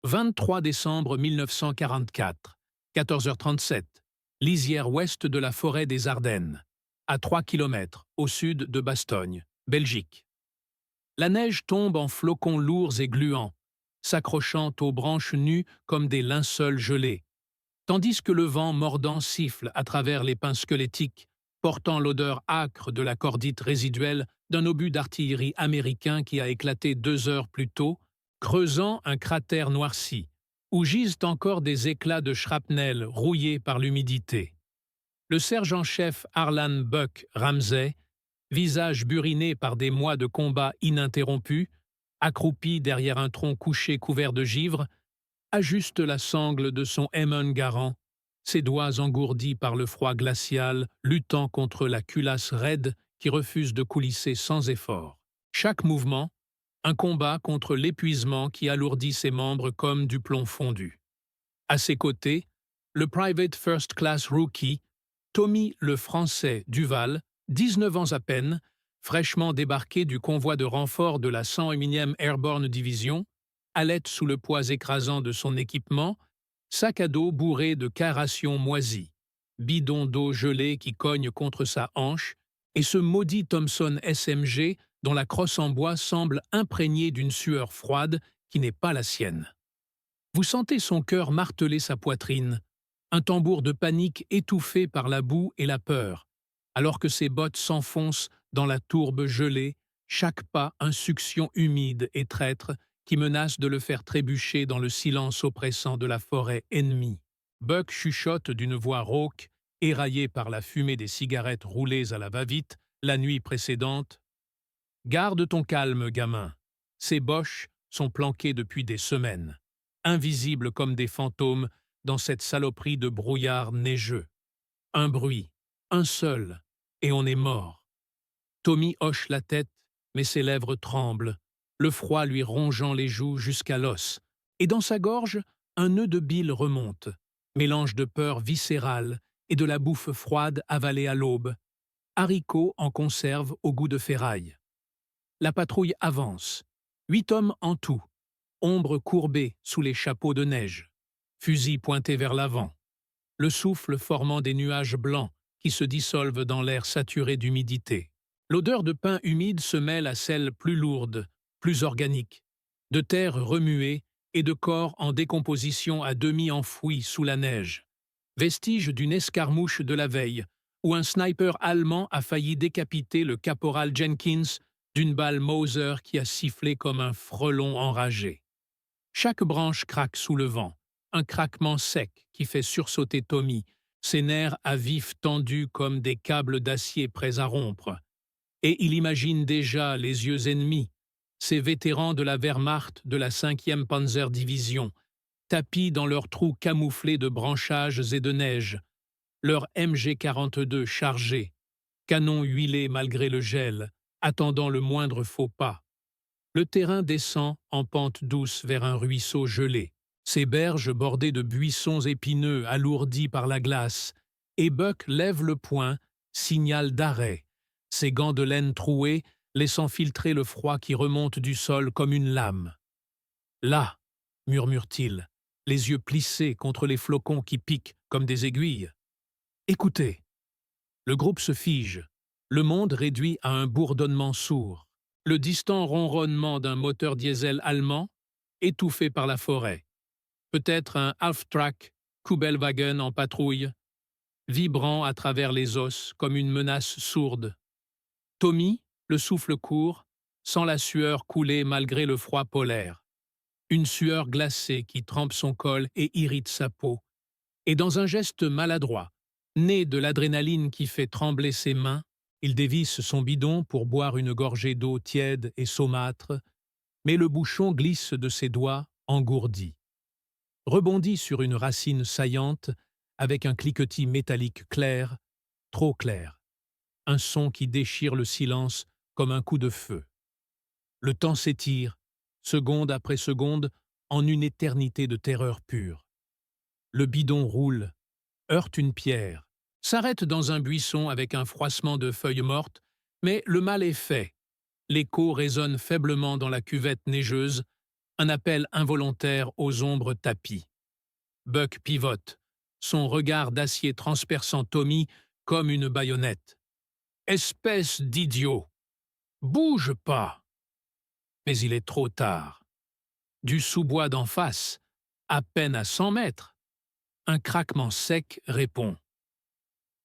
23 décembre 1944, 14h37, lisière ouest de la forêt des Ardennes, à 3 kilomètres au sud de Bastogne, Belgique. La neige tombe en flocons lourds et gluants, s'accrochant aux branches nues comme des linceuls gelés, tandis que le vent mordant siffle à travers les pins squelettiques, portant l'odeur âcre de la cordite résiduelle d'un obus d'artillerie américain qui a éclaté 2 heures plus tôt, creusant un cratère noirci, où gisent encore des éclats de shrapnel rouillés par l'humidité. Le sergent-chef Harlan Buck Ramsey, visage buriné par des mois de combat ininterrompus, accroupi derrière un tronc couché couvert de givre, ajuste la sangle de son M1 Garand, ses doigts engourdis par le froid glacial, luttant contre la culasse raide qui refuse de coulisser sans effort. Chaque mouvement, un combat contre l'épuisement qui alourdit ses membres comme du plomb fondu. À ses côtés, le Private First Class Rookie, Tommy le Français Duval, 19 ans à peine, fraîchement débarqué du convoi de renfort de la 101e Airborne Division, halète sous le poids écrasant de son équipement, sac à dos bourré de carrations moisies, bidon d'eau gelée qui cogne contre sa hanche, et ce maudit Thompson SMG dont la crosse en bois semble imprégnée d'une sueur froide qui n'est pas la sienne. Vous sentez son cœur marteler sa poitrine, un tambour de panique étouffé par la boue et la peur, alors que ses bottes s'enfoncent dans la tourbe gelée, chaque pas un succion humide et traître qui menace de le faire trébucher dans le silence oppressant de la forêt ennemie. Buck chuchote d'une voix rauque, éraillée par la fumée des cigarettes roulées à la va-vite la nuit précédente. « Garde ton calme, gamin. Ces boches sont planqués depuis des semaines, invisibles comme des fantômes dans cette saloperie de brouillard neigeux. Un bruit, un seul, et on est mort. » Tommy hoche la tête, mais ses lèvres tremblent, le froid lui rongeant les joues jusqu'à l'os, et dans sa gorge, un nœud de bile remonte, mélange de peur viscérale et de la bouffe froide avalée à l'aube, haricots en conserve au goût de ferraille. La patrouille avance, 8 hommes en tout, ombre courbée sous les chapeaux de neige, fusil pointé vers l'avant, le souffle formant des nuages blancs qui se dissolvent dans l'air saturé d'humidité. L'odeur de pain humide se mêle à celle plus lourde, plus organique, de terre remuée et de corps en décomposition à demi enfouis sous la neige, vestige d'une escarmouche de la veille, où un sniper allemand a failli décapiter le caporal Jenkins d'une balle Mauser qui a sifflé comme un frelon enragé. Chaque branche craque sous le vent, un craquement sec qui fait sursauter Tommy, ses nerfs à vif tendus comme des câbles d'acier prêts à rompre. Et il imagine déjà les yeux ennemis, ces vétérans de la Wehrmacht de la 5e Panzerdivision, tapis dans leurs trous camouflés de branchages et de neige, leurs MG-42 chargés, canons huilés malgré le gel, attendant le moindre faux pas. Le terrain descend en pente douce vers un ruisseau gelé, ses berges bordées de buissons épineux alourdis par la glace, et Buck lève le poing, signal d'arrêt, ses gants de laine troués laissant filtrer le froid qui remonte du sol comme une lame. « Là !» murmure-t-il, les yeux plissés contre les flocons qui piquent comme des aiguilles. « Écoutez !» Le groupe se fige, le monde réduit à un bourdonnement sourd, le distant ronronnement d'un moteur diesel allemand, étouffé par la forêt. Peut-être un half-track Kugelwagen en patrouille, vibrant à travers les os comme une menace sourde. Tommy, le souffle court, sent la sueur couler malgré le froid polaire. Une sueur glacée qui trempe son col et irrite sa peau. Et dans un geste maladroit, né de l'adrénaline qui fait trembler ses mains, il dévisse son bidon pour boire une gorgée d'eau tiède et saumâtre, mais le bouchon glisse de ses doigts engourdi. Rebondit sur une racine saillante avec un cliquetis métallique clair, trop clair. Un son qui déchire le silence comme un coup de feu. Le temps s'étire, seconde après seconde, en une éternité de terreur pure. Le bidon roule, heurte une pierre, s'arrête dans un buisson avec un froissement de feuilles mortes, mais le mal est fait. L'écho résonne faiblement dans la cuvette neigeuse, un appel involontaire aux ombres tapies. Buck pivote, son regard d'acier transperçant Tommy comme une baïonnette. « Espèce d'idiot! Bouge pas !» Mais il est trop tard. Du sous-bois d'en face, à peine à 100 mètres, un craquement sec répond.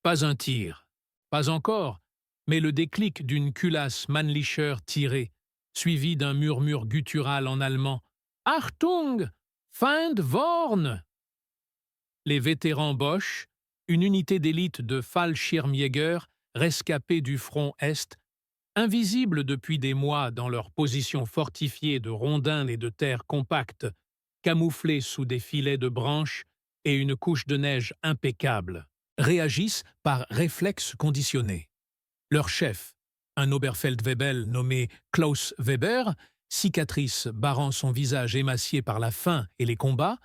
Pas un tir, pas encore, mais le déclic d'une culasse Mannlicher tirée, suivi d'un murmure guttural en allemand « Achtung! Feind vorn !» Les vétérans Bosch, une unité d'élite de Fallschirmjäger rescapés du front Est, invisibles depuis des mois dans leur position fortifiée de rondins et de terre compacte, camouflés sous des filets de branches et une couche de neige impeccable, réagissent par réflexe conditionné. Leur chef, un Oberfeldwebel nommé Klaus Weber, cicatrice barrant son visage émacié par la faim et les combats,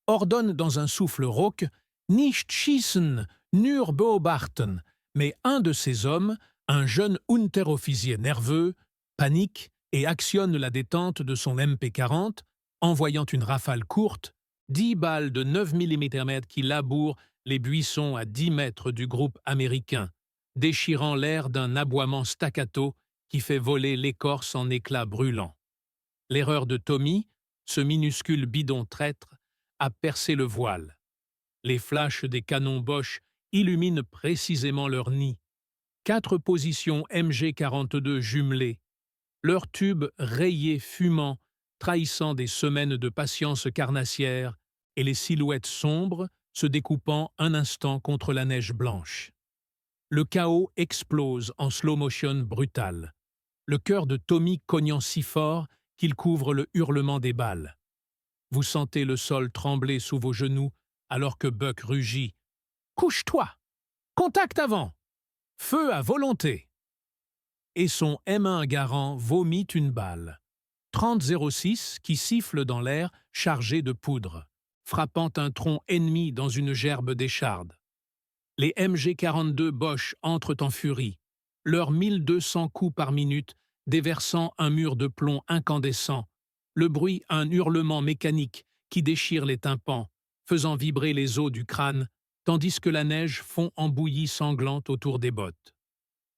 ordonne dans un souffle rauque « Nicht schießen, nur beobachten », mais un de ses hommes, un jeune Unteroffizier nerveux, panique et actionne la détente de son MP40, envoyant une rafale courte, 10 balles de 9 mm qui labourent les buissons à 10 mètres du groupe américain, déchirant l'air d'un aboiement staccato qui fait voler l'écorce en éclats brûlants. L'erreur de Tommy, ce minuscule bidon traître, a percé le voile. Les flashs des canons Bosch illuminent précisément leur nid. 4 positions MG42 jumelées, leurs tubes rayés fumants, trahissant des semaines de patience carnassière, et les silhouettes sombres se découpant un instant contre la neige blanche. Le chaos explose en slow-motion brutal, le cœur de Tommy cognant si fort qu'il couvre le hurlement des balles. Vous sentez le sol trembler sous vos genoux alors que Buck rugit. « Couche-toi! Contact avant! Feu à volonté !» Et son M1 Garand vomit une balle. 30-06 qui siffle dans l'air chargé de poudre, frappant un tronc ennemi dans une gerbe d'écharde. Les MG42 Bosch entrent en furie, leurs 1200 coups par minute déversant un mur de plomb incandescent, le bruit un hurlement mécanique qui déchire les tympans, faisant vibrer les os du crâne, tandis que la neige fond en bouillie sanglante autour des bottes.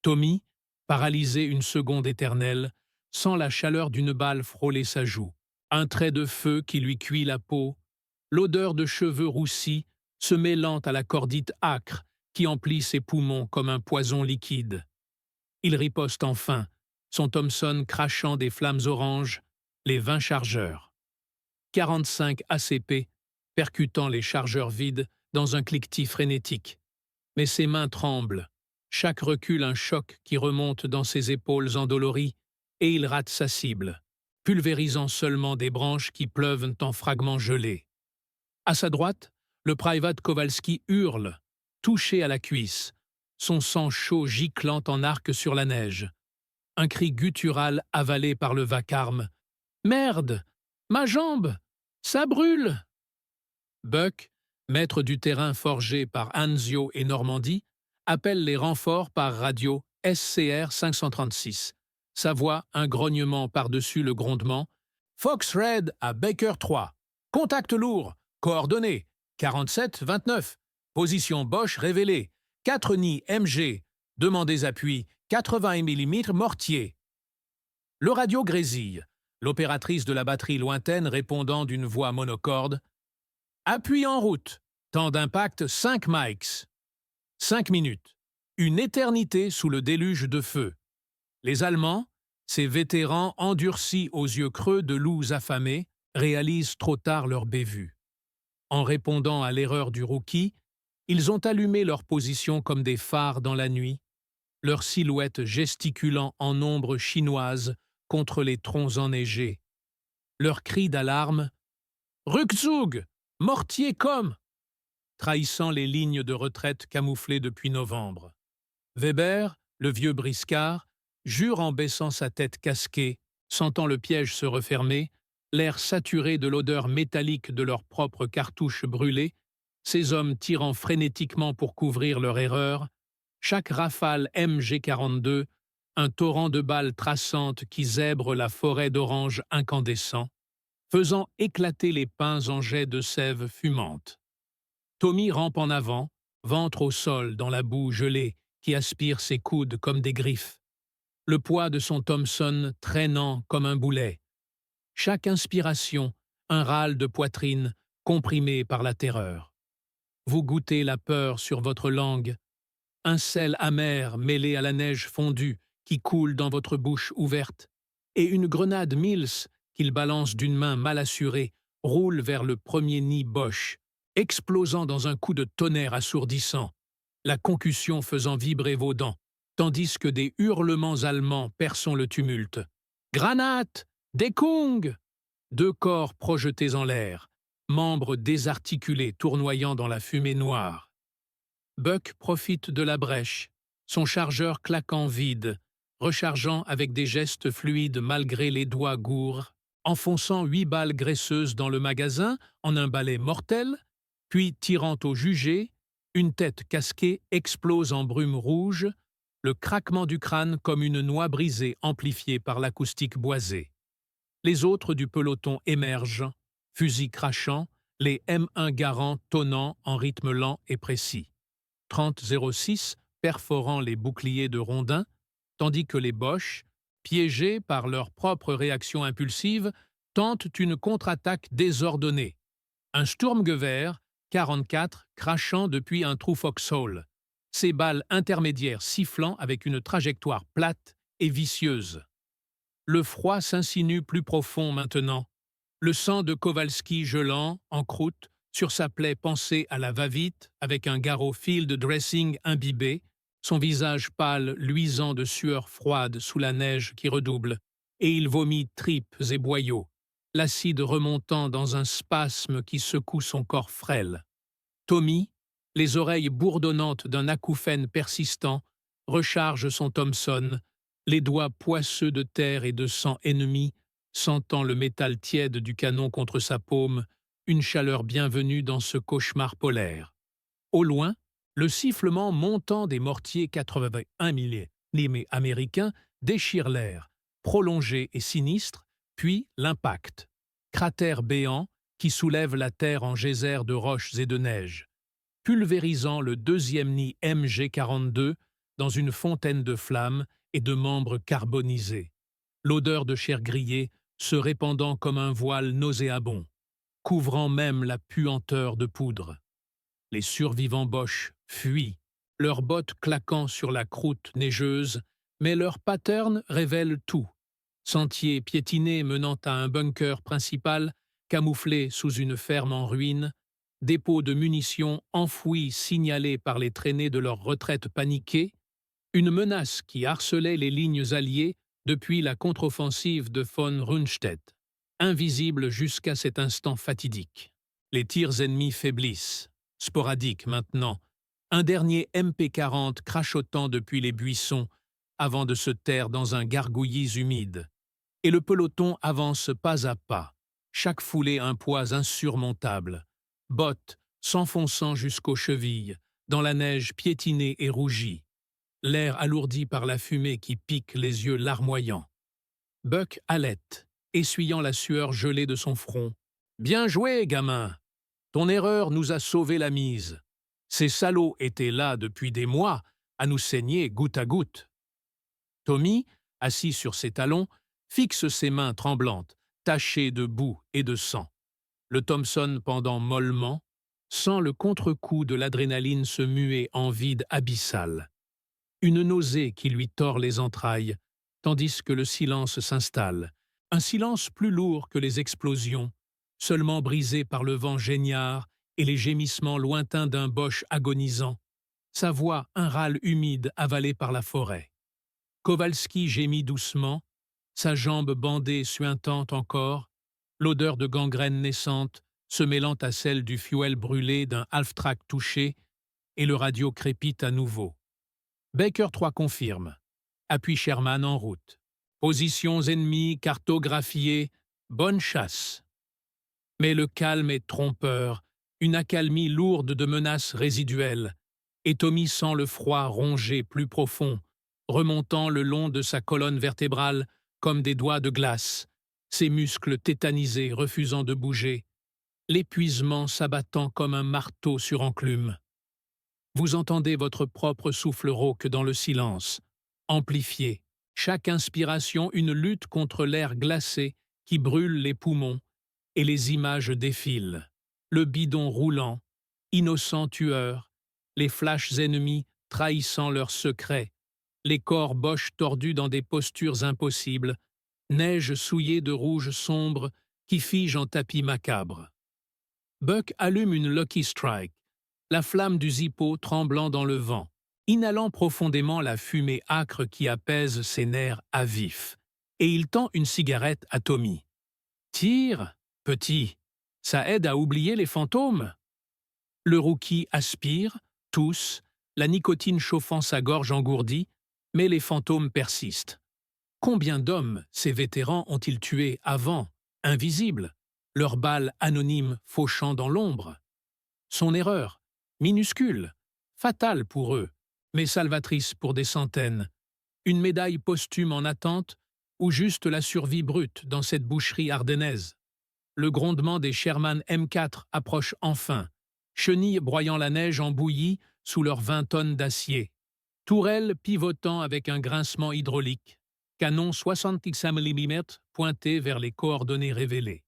Tommy, paralysé une seconde éternelle, sent la chaleur d'une balle frôler sa joue, un trait de feu qui lui cuit la peau, l'odeur de cheveux roussis se mêlant à la cordite âcre qui emplit ses poumons comme un poison liquide. Il riposte enfin, son Thompson crachant des flammes oranges, les 20 chargeurs. 45 ACP, percutant les chargeurs vides dans un cliquetis frénétique. Mais ses mains tremblent, chaque recul un choc qui remonte dans ses épaules endolories, et il rate sa cible, pulvérisant seulement des branches qui pleuvent en fragments gelés. À sa droite, le private Kowalski hurle, touché à la cuisse, son sang chaud giclant en arc sur la neige. Un cri guttural avalé par le vacarme. « Merde! Ma jambe! Ça brûle !» Buck, maître du terrain forgé par Anzio et Normandie, appelle les renforts par radio SCR 536. Sa voix un grognement par-dessus le grondement. « Fox Red à Baker 3. Contact lourd. Coordonnées. 47-29. Position Bosch révélée. 4 nids MG. Demandez appui. 80 mm mortier. » Le radio grésille, l'opératrice de la batterie lointaine répondant d'une voix monocorde. « Appui en route. Temps d'impact 5 mics. » 5 minutes. Une éternité sous le déluge de feu. Les Allemands, ces vétérans endurcis aux yeux creux de loups affamés, réalisent trop tard leur bévue. En répondant à l'erreur du rookie, ils ont allumé leur position comme des phares dans la nuit, leurs silhouettes gesticulant en ombre chinoise contre les troncs enneigés. Leurs cris d'alarme « Rückzug! Mortier comme !» trahissant les lignes de retraite camouflées depuis novembre. Weber, le vieux briscard, jure en baissant sa tête casquée, sentant le piège se refermer, l'air saturé de l'odeur métallique de leurs propres cartouches brûlées, ces hommes tirant frénétiquement pour couvrir leur erreur, chaque rafale MG42, un torrent de balles traçantes qui zèbrent la forêt d'oranges incandescents, faisant éclater les pins en jets de sève fumante. Tommy rampe en avant, ventre au sol dans la boue gelée qui aspire ses coudes comme des griffes. Le poids de son Thompson traînant comme un boulet. Chaque inspiration, un râle de poitrine comprimé par la terreur. Vous goûtez la peur sur votre langue, un sel amer mêlé à la neige fondue qui coule dans votre bouche ouverte, et une grenade Mills qu'il balance d'une main mal assurée roule vers le premier nid Bosch, explosant dans un coup de tonnerre assourdissant, la concussion faisant vibrer vos dents, tandis que des hurlements allemands perçant le tumulte. « Granate! Deckung !» Deux corps projetés en l'air, membres désarticulés tournoyant dans la fumée noire. Buck profite de la brèche, son chargeur claquant vide, rechargeant avec des gestes fluides malgré les doigts gourds, enfonçant 8 balles graisseuses dans le magasin en un balai mortel, puis tirant au jugé, une tête casquée explose en brume rouge, le craquement du crâne comme une noix brisée amplifiée par l'acoustique boisée. Les autres du peloton émergent, fusils crachant, les M1 Garand tonnant en rythme lent et précis. 30-06 perforant les boucliers de Rondin, tandis que les Boches, piégés par leur propre réaction impulsive, tentent une contre-attaque désordonnée. Un Sturmgewehr 44 crachant depuis un trou foxhole, ses balles intermédiaires sifflant avec une trajectoire plate et vicieuse. Le froid s'insinue plus profond maintenant, le sang de Kowalski gelant, en croûte, sur sa plaie pansée à la va-vite, avec un garrot field dressing imbibé, son visage pâle luisant de sueur froide sous la neige qui redouble, et il vomit tripes et boyaux, l'acide remontant dans un spasme qui secoue son corps frêle. Tommy, les oreilles bourdonnantes d'un acouphène persistant, recharge son Thompson, les doigts poisseux de terre et de sang ennemi, sentant le métal tiède du canon contre sa paume, une chaleur bienvenue dans ce cauchemar polaire. Au loin, le sifflement montant des mortiers 81 mm américains déchire l'air, prolongé et sinistre, puis l'impact. Cratère béant qui soulève la terre en geyser de roches et de neige, pulvérisant le deuxième nid MG42 dans une fontaine de flammes et de membres carbonisés. L'odeur de chair grillée se répandant comme un voile nauséabond, couvrant même la puanteur de poudre. Les survivants Boches fuient, leurs bottes claquant sur la croûte neigeuse, mais leur pattern révèle tout. Sentier piétiné menant à un bunker principal, camouflé sous une ferme en ruine, dépôt de munitions enfouis signalés par les traînées de leur retraite paniquée, une menace qui harcelait les lignes alliées depuis la contre-offensive de von Rundstedt, invisible jusqu'à cet instant fatidique. Les tirs ennemis faiblissent, sporadiques maintenant, un dernier MP40 crachotant depuis les buissons avant de se taire dans un gargouillis humide. Et le peloton avance pas à pas, chaque foulée un poids insurmontable, bottes s'enfonçant jusqu'aux chevilles, dans la neige piétinée et rougie, l'air alourdi par la fumée qui pique les yeux larmoyants. Buck halète, essuyant la sueur gelée de son front. « Bien joué, gamin! Ton erreur nous a sauvé la mise. Ces salauds étaient là depuis des mois, à nous saigner goutte à goutte. » Tommy, assis sur ses talons, fixe ses mains tremblantes, tachées de boue et de sang. Le Thompson pendant mollement, sent le contre-coup de l'adrénaline se muer en vide abyssal. Une nausée qui lui tord les entrailles, tandis que le silence s'installe, un silence plus lourd que les explosions, seulement brisé par le vent géniard et les gémissements lointains d'un Boche agonisant, sa voix un râle humide avalé par la forêt. Kowalski gémit doucement, sa jambe bandée suintante encore, l'odeur de gangrène naissante se mêlant à celle du fuel brûlé d'un half-track touché, et le radio crépite à nouveau. Baker 3 confirme. Appuie Sherman en route. Positions ennemies cartographiées, bonne chasse. Mais le calme est trompeur, une accalmie lourde de menaces résiduelles, et Tommy sent le froid ronger plus profond, remontant le long de sa colonne vertébrale comme des doigts de glace, ses muscles tétanisés refusant de bouger, l'épuisement s'abattant comme un marteau sur enclume. Vous entendez votre propre souffle rauque dans le silence, amplifié, chaque inspiration une lutte contre l'air glacé qui brûle les poumons, et les images défilent. Le bidon roulant, innocent tueur, les flashs ennemis trahissant leurs secrets, les corps Bosch tordus dans des postures impossibles, neige souillée de rouge sombre qui fige en tapis macabre. Buck allume une Lucky Strike, la flamme du Zippo tremblant dans le vent, inhalant profondément la fumée âcre qui apaise ses nerfs à vif, et il tend une cigarette à Tommy. « Tire, petit, ça aide à oublier les fantômes !» Le rookie aspire, tousse, la nicotine chauffant sa gorge engourdie, mais les fantômes persistent. Combien d'hommes ces vétérans ont-ils tués avant, invisibles, leurs balles anonymes fauchant dans l'ombre? Son erreur, minuscule, fatale pour eux, mais salvatrice pour des centaines. Une médaille posthume en attente ou juste la survie brute dans cette boucherie ardennaise. Le grondement des Sherman M4 approche enfin, chenilles broyant la neige en bouillie sous leurs 20 tonnes d'acier, tourelles pivotant avec un grincement hydraulique, canon 65 mm pointé vers les coordonnées révélées.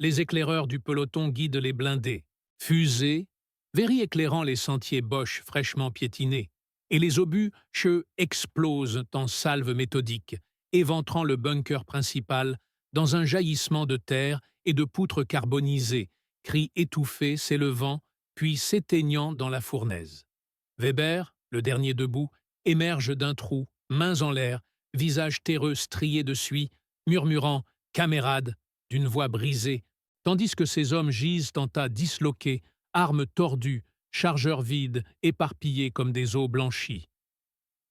Les éclaireurs du peloton guident les blindés, fusées, éclairant les sentiers Bosch fraîchement piétinés, et les obus explosent en salves méthodiques, éventrant le bunker principal dans un jaillissement de terre et de poutres carbonisées, cris étouffés s'élevant puis s'éteignant dans la fournaise. Weber, le dernier debout, émerge d'un trou, mains en l'air, visage terreux strié de suie, murmurant « Camarades » d'une voix brisée, tandis que ces hommes gisent en tas disloqués, armes tordues, chargeurs vides, éparpillés comme des os blanchis.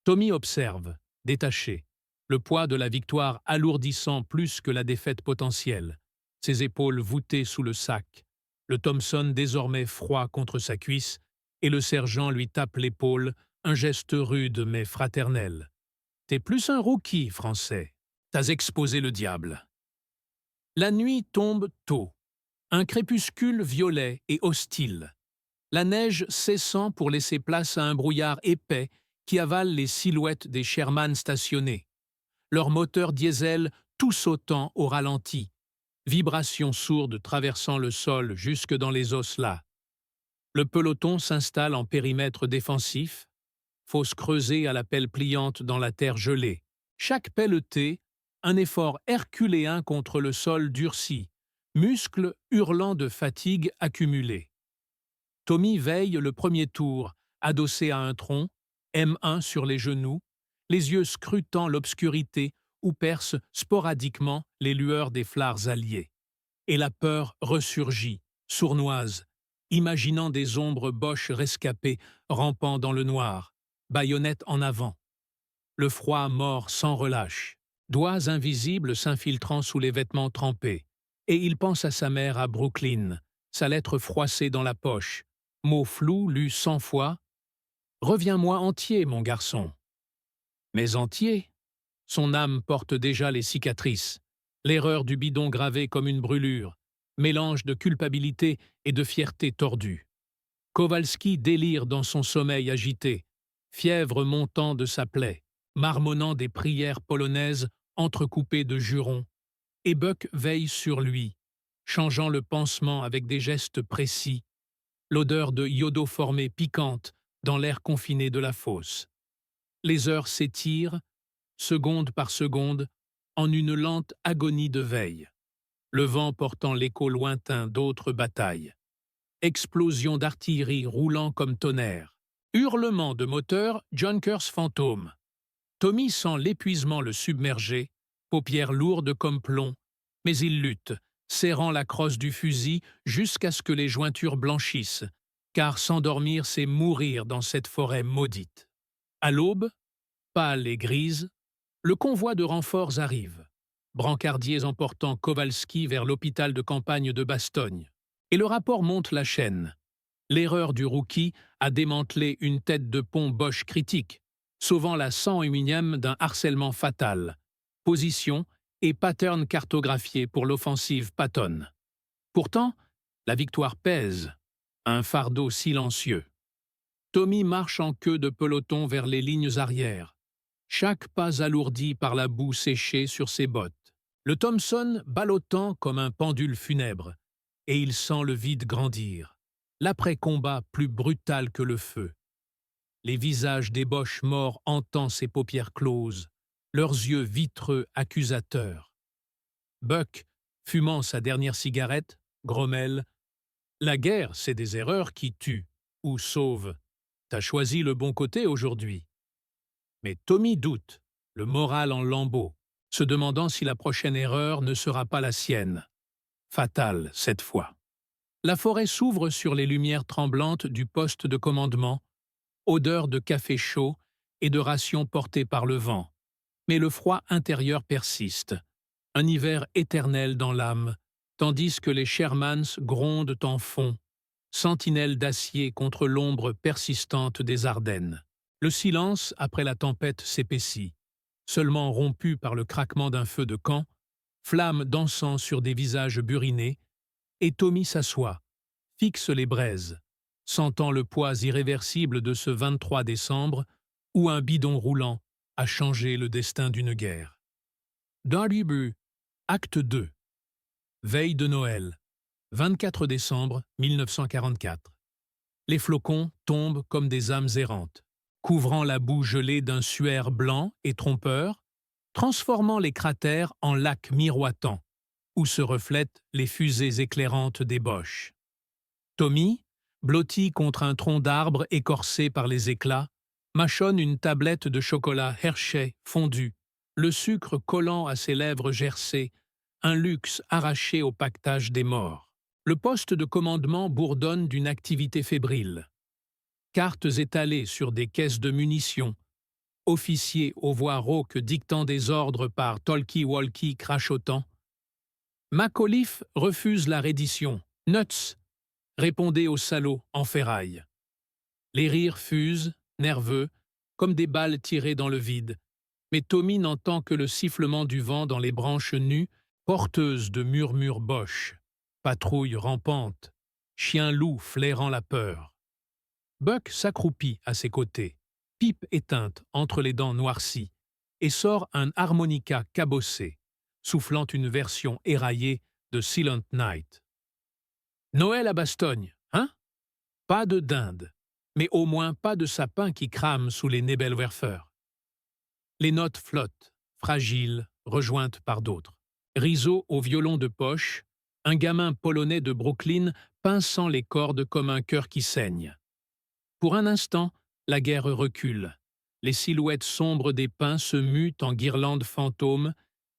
Tommy observe, détaché, le poids de la victoire alourdissant plus que la défaite potentielle, ses épaules voûtées sous le sac, le Thompson désormais froid contre sa cuisse, et le sergent lui tape l'épaule, un geste rude mais fraternel. « T'es plus un rookie, Français. T'as exposé le diable. » La nuit tombe tôt. Un crépuscule violet et hostile. La neige cessant pour laisser place à un brouillard épais qui avale les silhouettes des Sherman stationnés. Leur moteur diesel tout sautant au ralenti. Vibrations sourdes traversant le sol jusque dans les osselets. Le peloton s'installe en périmètre défensif, fosse creusée à la pelle pliante dans la terre gelée. Chaque pelleté, un effort herculéen contre le sol durci, muscles hurlant de fatigue accumulée. Tommy veille le premier tour, adossé à un tronc, M1 sur les genoux, les yeux scrutant l'obscurité où percent sporadiquement les lueurs des phares alliés. Et la peur ressurgit, sournoise, imaginant des ombres Bosch rescapées rampant dans le noir, baïonnette en avant. Le froid mord sans relâche, doigts invisibles s'infiltrant sous les vêtements trempés. Et il pense à sa mère à Brooklyn, sa lettre froissée dans la poche, mots flous lus 100 fois. « Reviens-moi entier, mon garçon. » Mais entier, son âme porte déjà les cicatrices, l'erreur du bidon gravé comme une brûlure, mélange de culpabilité et de fierté tordue. Kowalski délire dans son sommeil agité, fièvre montant de sa plaie, marmonnant des prières polonaises entrecoupées de jurons, et Buck veille sur lui, changeant le pansement avec des gestes précis, l'odeur de iodoformée piquante dans l'air confiné de la fosse. Les heures s'étirent, seconde par seconde, en une lente agonie de veille, le vent portant l'écho lointain d'autres batailles. Explosion d'artillerie roulant comme tonnerre, hurlement de moteur Junkers fantôme. Tommy sent l'épuisement le submerger, paupières lourdes comme plomb, mais il lutte, serrant la crosse du fusil jusqu'à ce que les jointures blanchissent, car s'endormir c'est mourir dans cette forêt maudite. À l'aube, pâle et grise, le convoi de renforts arrive, brancardiers emportant Kowalski vers l'hôpital de campagne de Bastogne. Et le rapport monte la chaîne. L'erreur du rookie a démantelé une tête de pont Bosch critique, sauvant la 101e d'un harcèlement fatal. Position et pattern cartographié pour l'offensive Patton. Pourtant, la victoire pèse, un fardeau silencieux. Tommy marche en queue de peloton vers les lignes arrières, chaque pas alourdi par la boue séchée sur ses bottes. Le Thompson ballottant comme un pendule funèbre, et il sent le vide grandir, l'après-combat plus brutal que le feu. Les visages des Boches morts hantant ses paupières closes, leurs yeux vitreux accusateurs. Buck, fumant sa dernière cigarette, grommelle « La guerre, c'est des erreurs qui tuent ou sauvent. T'as choisi le bon côté aujourd'hui. » Mais Tommy doute, le moral en lambeaux, se demandant si la prochaine erreur ne sera pas la sienne. Fatale, cette fois. La forêt s'ouvre sur les lumières tremblantes du poste de commandement, odeur de café chaud et de rations portées par le vent. Mais le froid intérieur persiste, un hiver éternel dans l'âme, tandis que les Shermans grondent en fond, sentinelles d'acier contre l'ombre persistante des Ardennes. Le silence après la tempête s'épaissit, seulement rompu par le craquement d'un feu de camp, flammes dansant sur des visages burinés, et Tommy s'assoit, fixe les braises, sentant le poids irréversible de ce 23 décembre où un bidon roulant a changé le destin d'une guerre. Darby, acte 2. Veille de Noël, 24 décembre 1944. Les flocons tombent comme des âmes errantes, couvrant la boue gelée d'un suaire blanc et trompeur, transformant les cratères en lacs miroitants, où se reflètent les fusées éclairantes des Boches. Tommy, blotti contre un tronc d'arbre écorcé par les éclats, mâchonne une tablette de chocolat Hershey fondu, le sucre collant à ses lèvres gercées, un luxe arraché au pactage des morts. Le poste de commandement bourdonne d'une activité fébrile. Cartes étalées sur des caisses de munitions, officiers aux voix rauques dictant des ordres par talkie-walkie crachotant. Macauliffe refuse la reddition. Nuts, répondez aux salauds en ferraille. Les rires fusent, nerveux, comme des balles tirées dans le vide, mais Tommy n'entend que le sifflement du vent dans les branches nues, porteuses de murmures Boches, patrouilles rampantes, chiens-loups flairant la peur. Buck s'accroupit à ses côtés, pipe éteinte entre les dents noircies, et sort un harmonica cabossé, soufflant une version éraillée de Silent Night. Noël à Bastogne, hein? Pas de dinde, mais au moins pas de sapin qui crame sous les Nebelwerfer. Les notes flottent, fragiles, rejointes par d'autres. Rizzo au violon de poche, un gamin polonais de Brooklyn pinçant les cordes comme un cœur qui saigne. Pour un instant, la guerre recule. Les silhouettes sombres des pins se mutent en guirlandes fantômes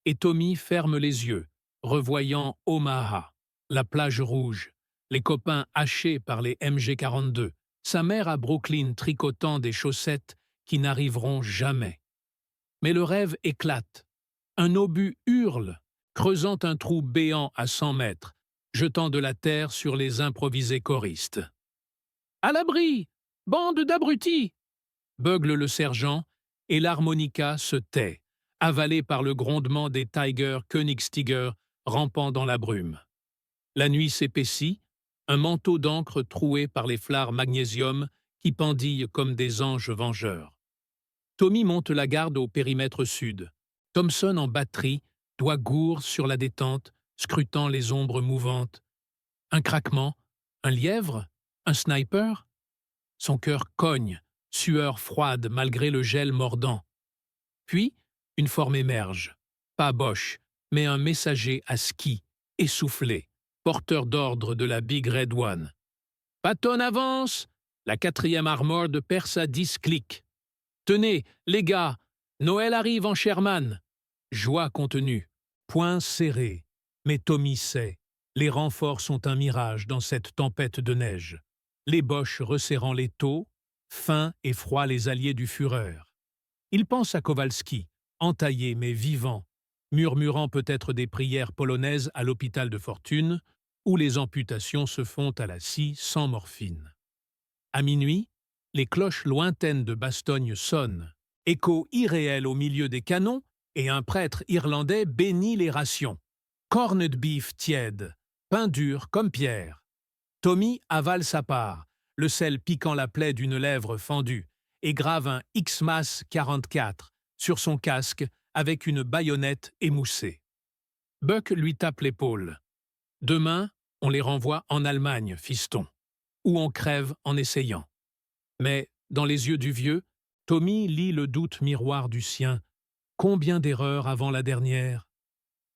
et Tommy ferme les yeux, revoyant Omaha, la plage rouge, les copains hachés par les MG-42, sa mère à Brooklyn tricotant des chaussettes qui n'arriveront jamais. Mais le rêve éclate. Un obus hurle, creusant un trou béant à 100 mètres, jetant de la terre sur les improvisés choristes. « À l'abri! Bande d'abrutis !» beugle le sergent, et l'harmonica se tait, avalé par le grondement des Tiger Königstiger rampant dans la brume. La nuit s'épaissit, un manteau d'encre troué par les flards magnésium qui pendillent comme des anges vengeurs. Tommy monte la garde au périmètre sud. Thompson en batterie, doigt gourd sur la détente, scrutant les ombres mouvantes. Un craquement, un lièvre, un sniper. Son cœur cogne, sueur froide malgré le gel mordant. Puis, une forme émerge. Pas Boche, mais un messager à ski, essoufflé, porteur d'ordre de la Big Red One. « Patton avance ! La 4e Armor de Persa 10 clique. Tenez, les gars, Noël arrive en Sherman. » Joie contenue, poings serrés. Mais Tommy sait, les renforts sont un mirage dans cette tempête de neige. Les Boches resserrant les taux, fins et froids les alliés du Führer. Il pense à Kowalski, entaillé mais vivant, murmurant peut-être des prières polonaises à l'hôpital de fortune, où les amputations se font à la scie sans morphine. À minuit, les cloches lointaines de Bastogne sonnent, écho irréel au milieu des canons, et un prêtre irlandais bénit les rations. Corned beef tiède, pain dur comme pierre. Tommy avale sa part, le sel piquant la plaie d'une lèvre fendue, et grave un Xmas 44 sur son casque avec une baïonnette émoussée. Buck lui tape l'épaule. « Demain, on les renvoie en Allemagne, fiston, ou on crève en essayant. » Mais, dans les yeux du vieux, Tommy lit le doute miroir du sien. Combien d'erreurs avant la dernière?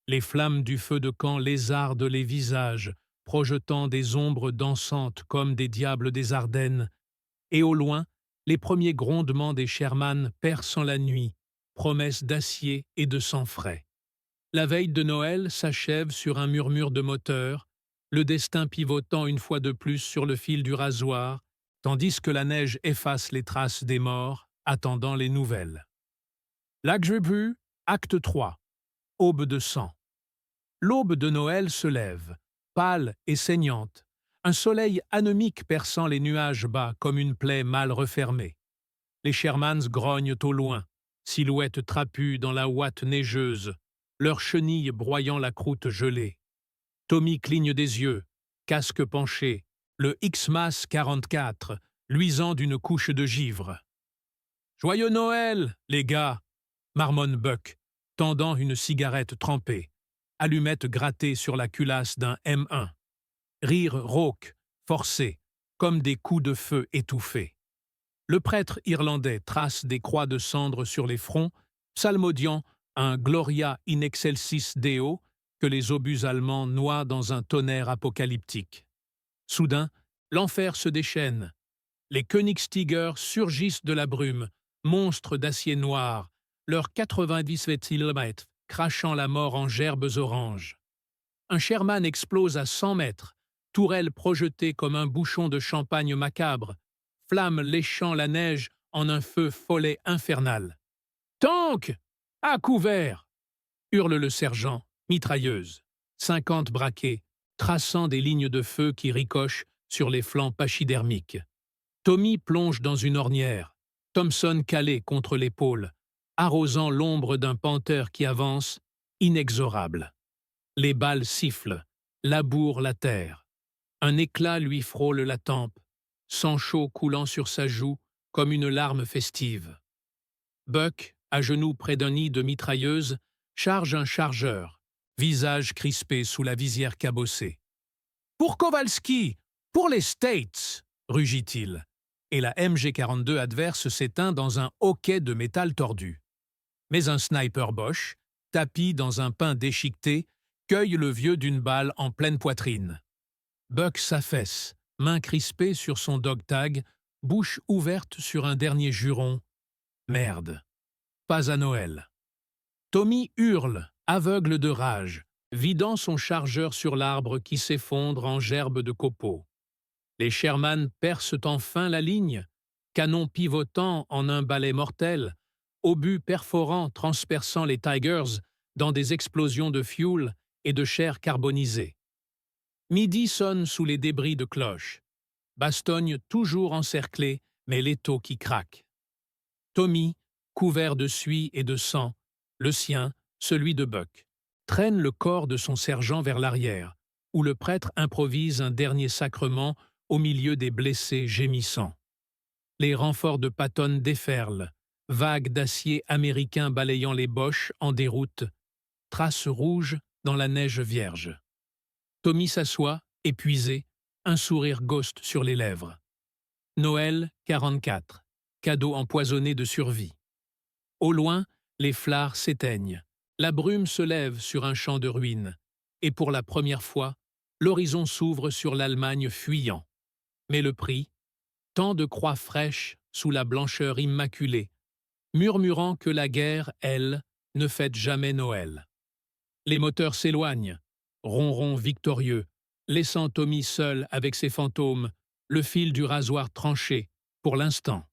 Les flammes du feu de camp lézardent les visages, projetant des ombres dansantes comme des diables des Ardennes. Et au loin, les premiers grondements des Sherman perçant la nuit, promesses d'acier et de sang frais. La veille de Noël s'achève sur un murmure de moteur, le destin pivotant une fois de plus sur le fil du rasoir, tandis que la neige efface les traces des morts, attendant les nouvelles. L'Agrebu, acte 3. Aube de sang. L'aube de Noël se lève, pâle et saignante, un soleil anémique perçant les nuages bas comme une plaie mal refermée. Les Shermans grognent au loin, silhouettes trapues dans la ouate neigeuse, leurs chenilles broyant la croûte gelée. Tommy cligne des yeux, casque penché, le Xmas 44, luisant d'une couche de givre. « Joyeux Noël, les gars !» marmonne Buck, tendant une cigarette trempée, allumette grattée sur la culasse d'un M1. Rire rauque, forcé, comme des coups de feu étouffés. Le prêtre irlandais trace des croix de cendre sur les fronts, psalmodiant un Gloria in excelsis Deo que les obus allemands noient dans un tonnerre apocalyptique. Soudain, l'enfer se déchaîne. Les Königstiger surgissent de la brume, monstres d'acier noir, leurs 98 km crachant la mort en gerbes oranges. Un Sherman explose à 100 mètres, tourelle projetée comme un bouchon de champagne macabre, flammes léchant la neige en un feu follet infernal. « Tank! À couvert !» hurle le sergent, mitrailleuse. 50 braquets, traçant des lignes de feu qui ricochent sur les flancs pachydermiques. Tommy plonge dans une ornière, Thompson calé contre l'épaule, arrosant l'ombre d'un panthère qui avance, inexorable. Les balles sifflent, labourent la terre. Un éclat lui frôle la tempe, sang chaud coulant sur sa joue comme une larme festive. Buck, à genoux près d'un nid de mitrailleuse, charge un chargeur, visage crispé sous la visière cabossée. « Pour Kowalski! Pour les States !» rugit-il, et la MG42 adverse s'éteint dans un hoquet de métal tordu. Mais un sniper Bosch, tapi dans un pain déchiqueté, cueille le vieux d'une balle en pleine poitrine. Buck s'affaisse, main crispée sur son dog-tag, bouche ouverte sur un dernier juron. Merde. Pas à Noël. Tommy hurle, aveugle de rage, vidant son chargeur sur l'arbre qui s'effondre en gerbes de copeaux. Les Sherman percent enfin la ligne, canon pivotant en un balai mortel, obus perforants transperçant les Tigers dans des explosions de fuel et de chair carbonisée. Midi sonne sous les débris de cloches. Bastogne toujours encerclée, mais l'étau qui craque. Tommy, couvert de suie et de sang, le sien, celui de Buck, traîne le corps de son sergent vers l'arrière, où le prêtre improvise un dernier sacrement au milieu des blessés gémissants. Les renforts de Patton déferlent, vagues d'acier américain balayant les Boches en déroute, traces rouges dans la neige vierge. Tommy s'assoit, épuisé, un sourire ghost sur les lèvres. Noël 44, cadeau empoisonné de survie. Au loin, les flards s'éteignent, la brume se lève sur un champ de ruines, et pour la première fois, l'horizon s'ouvre sur l'Allemagne fuyant. Mais le prix, tant de croix fraîches sous la blancheur immaculée, murmurant que la guerre, elle, ne fête jamais Noël. Les moteurs s'éloignent, ronron victorieux, laissant Tommy seul avec ses fantômes, le fil du rasoir tranché, pour l'instant.